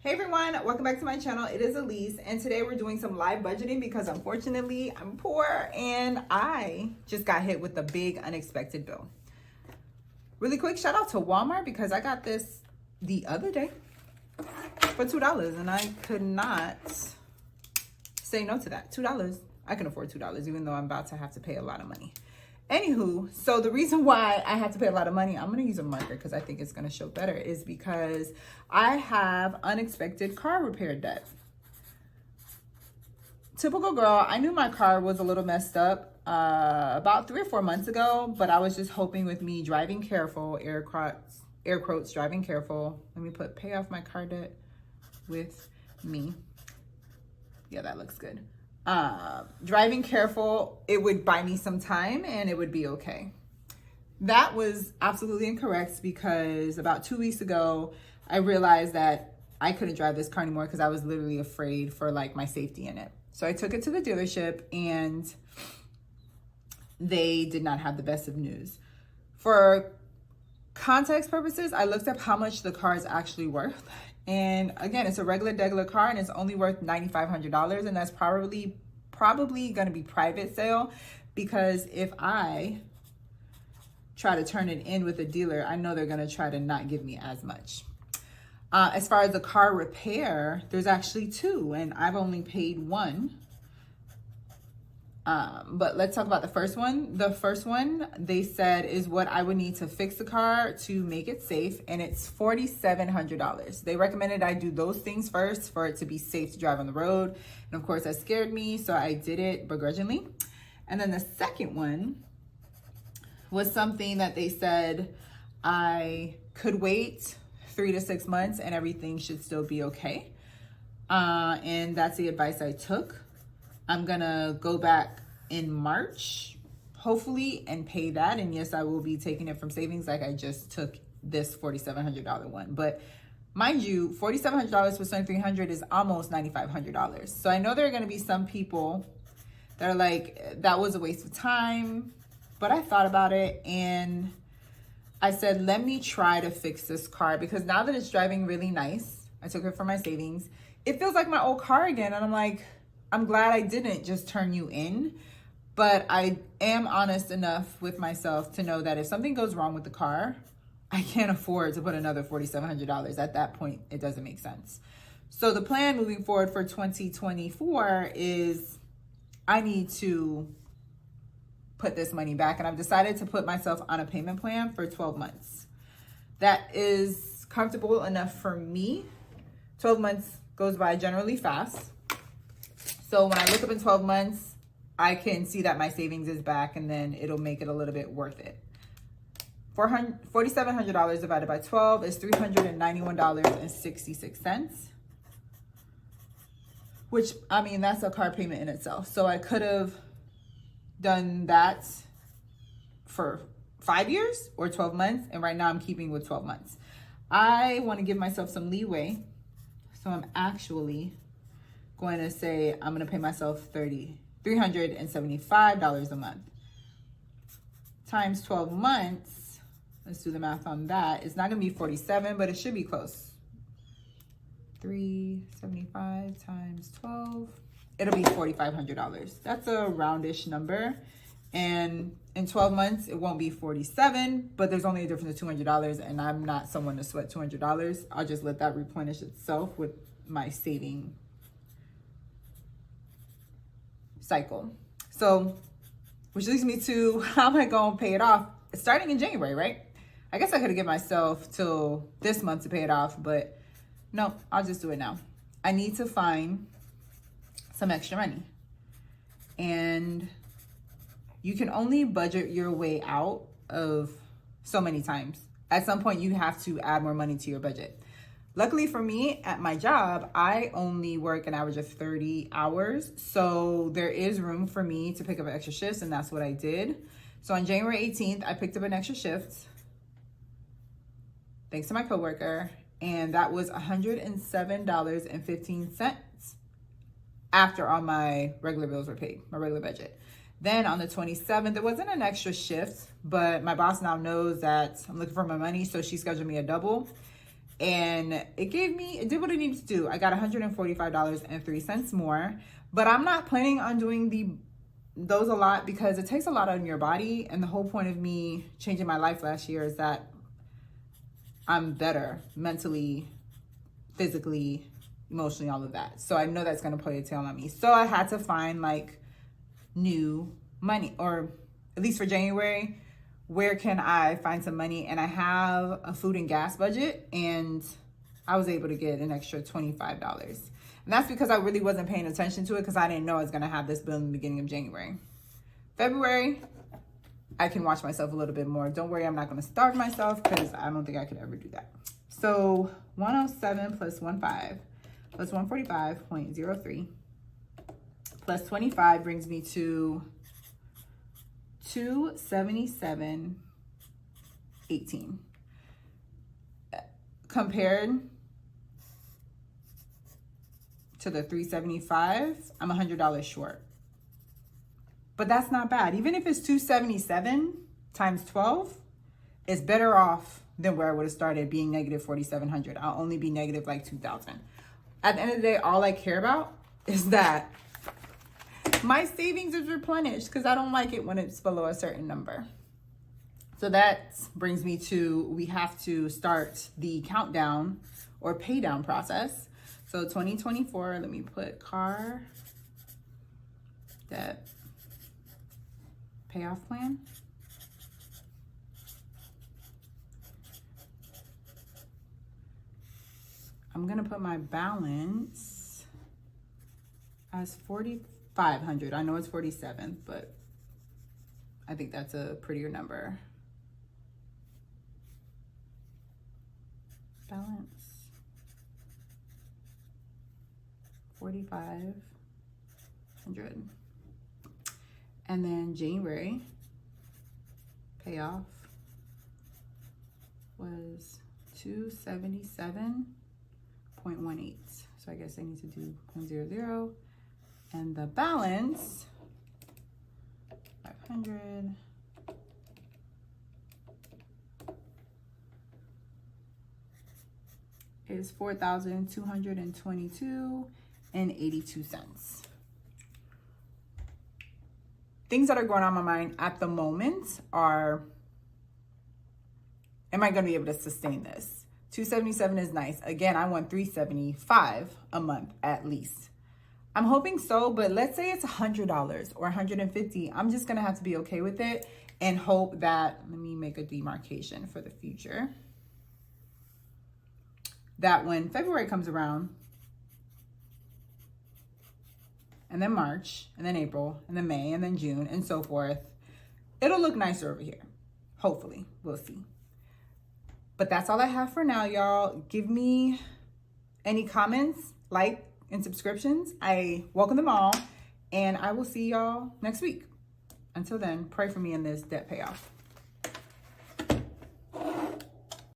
Hey everyone, welcome back to my channel. It is Elise, and today we're doing some live budgeting because unfortunately I'm poor and I just got hit with a big unexpected bill. Really quick shout out to Walmart because I got this the other day for $2 and I could not say no to that. $2. I can afford $2 even though I'm about to have to pay a lot of money. Anywho, so the reason why I have to pay a lot of money, I'm going to use a marker because I think it's going to show better, is because I have unexpected car repair debt. Typical girl, I knew my car was a little messed up about 3 or 4 months ago, but I was just hoping with me driving careful, air quotes, driving careful. Let me put pay off my car debt with me. Yeah, that looks good. Driving careful, it would buy me some time and it would be okay. That was absolutely incorrect because about 2 weeks ago, I realized that I couldn't drive this car anymore because I was literally afraid for like my safety in it. So I took it to the dealership and they did not have the best of news. For context purposes, I looked up how much the car is actually worth. And again, it's a regular car and it's only worth $9,500. And that's probably going to be private sale because if I try to turn it in with a dealer, I know they're going to try to not give me as much. As far as the car repair, there's actually two and I've only paid one. But let's talk about the first one. The first one, they said, is what I would need to fix the car to make it safe, and it's $4,700. They recommended I do those things first for it to be safe to drive on the road. And of course, that scared me, so I did it begrudgingly. And then the second one was something that they said I could wait 3 to 6 months and everything should still be okay. And that's the advice I took. I'm gonna go back in March, hopefully, and pay that. And yes, I will be taking it from savings like I just took this $4,700 one. But mind you, $4,700 for $2,300 is almost $9,500. So I know there are gonna be some people that are like, that was a waste of time. But I thought about it and I said, let me try to fix this car because now that it's driving really nice, I took it from my savings. It feels like my old car again. And I'm like, I'm glad I didn't just turn you in, but I am honest enough with myself to know that if something goes wrong with the car, I can't afford to put another $4,700. At that point, it doesn't make sense. So the plan moving forward for 2024 is I need to put this money back, and I've decided to put myself on a payment plan for 12 months. That is comfortable enough for me. 12 months goes by generally fast. So when I look up in 12 months, I can see that my savings is back and then it'll make it a little bit worth it. $4,700 divided by 12 is $391.66. Which, I mean, that's a car payment in itself. So I could have done that for 5 years or 12 months. And right now I'm keeping with 12 months. I want to give myself some leeway. So I'm actually going to say I'm going to pay myself $375 a month times 12 months. Let's do the math on that. It's not going to be 47, but it should be close. 375 times 12. It'll be $4,500. That's a roundish number. And in 12 months, it won't be 47, but there's only a difference of $200. And I'm not someone to sweat $200. I'll just let that replenish itself with my saving cycle. So, which leads me to how am I going to pay it off? It's starting in January, right? I guess I could have given myself till this month to pay it off, but no, I'll just do it now. I need to find some extra money. And you can only budget your way out of so many times. At some point, you have to add more money to your budget. Luckily for me, at my job, I only work an average of 30 hours. So there is room for me to pick up extra shifts, and that's what I did. So on January 18th, I picked up an extra shift, thanks to my coworker, and that was $107.15 after all my regular bills were paid, my regular budget. Then on the 27th, it wasn't an extra shift, but my boss now knows that I'm looking for my money, so she scheduled me a double. and it did what it needed to do. I got $145.03 more, but I'm not planning on doing those a lot because it takes a lot on your body. And the whole point of me changing my life last year is that I'm better mentally, physically, emotionally, all of that. So I know that's going to play a tail on me. So I had to find like new money, or at least for January, where can I find some money? And I have a food and gas budget, and I was able to get an extra $25. And that's because I really wasn't paying attention to it because I didn't know I was going to have this bill in the beginning of January. February, I can watch myself a little bit more. Don't worry, I'm not going to starve myself because I don't think I could ever do that. So 107 plus 15 plus 145.03 plus 25 brings me to 277.18. Compared to the 375, I'm $100 short. But that's not bad. Even if it's 277 times 12, it's better off than where I would have started being negative 4,700. I'll only be negative like 2,000. At the end of the day, all I care about is that my savings is replenished because I don't like it when it's below a certain number. So that brings me to, we have to start the countdown or pay down process. So 2024, let me put car debt payoff plan. I'm gonna put my balance as 4,500. I know it's 47, but I think that's a prettier number. Balance 4,500. And then January payoff was 277.18. So I guess I need to do 100. And the balance 500 is $4,222.82. Things that are going on in my mind at the moment are, am I going to be able to sustain this? 277 is nice. Again, I want 375 a month at least. I'm hoping so, but let's say it's $100 or $150. I'm just going to have to be okay with it and hope that, let me make a demarcation for the future, that when February comes around, and then March, and then April, and then May, and then June, and so forth, it'll look nicer over here. Hopefully, we'll see. But that's all I have for now, y'all. Give me any comments, like, and subscriptions. I welcome them all, and I will see y'all next week. Until then, pray for me in this debt payoff.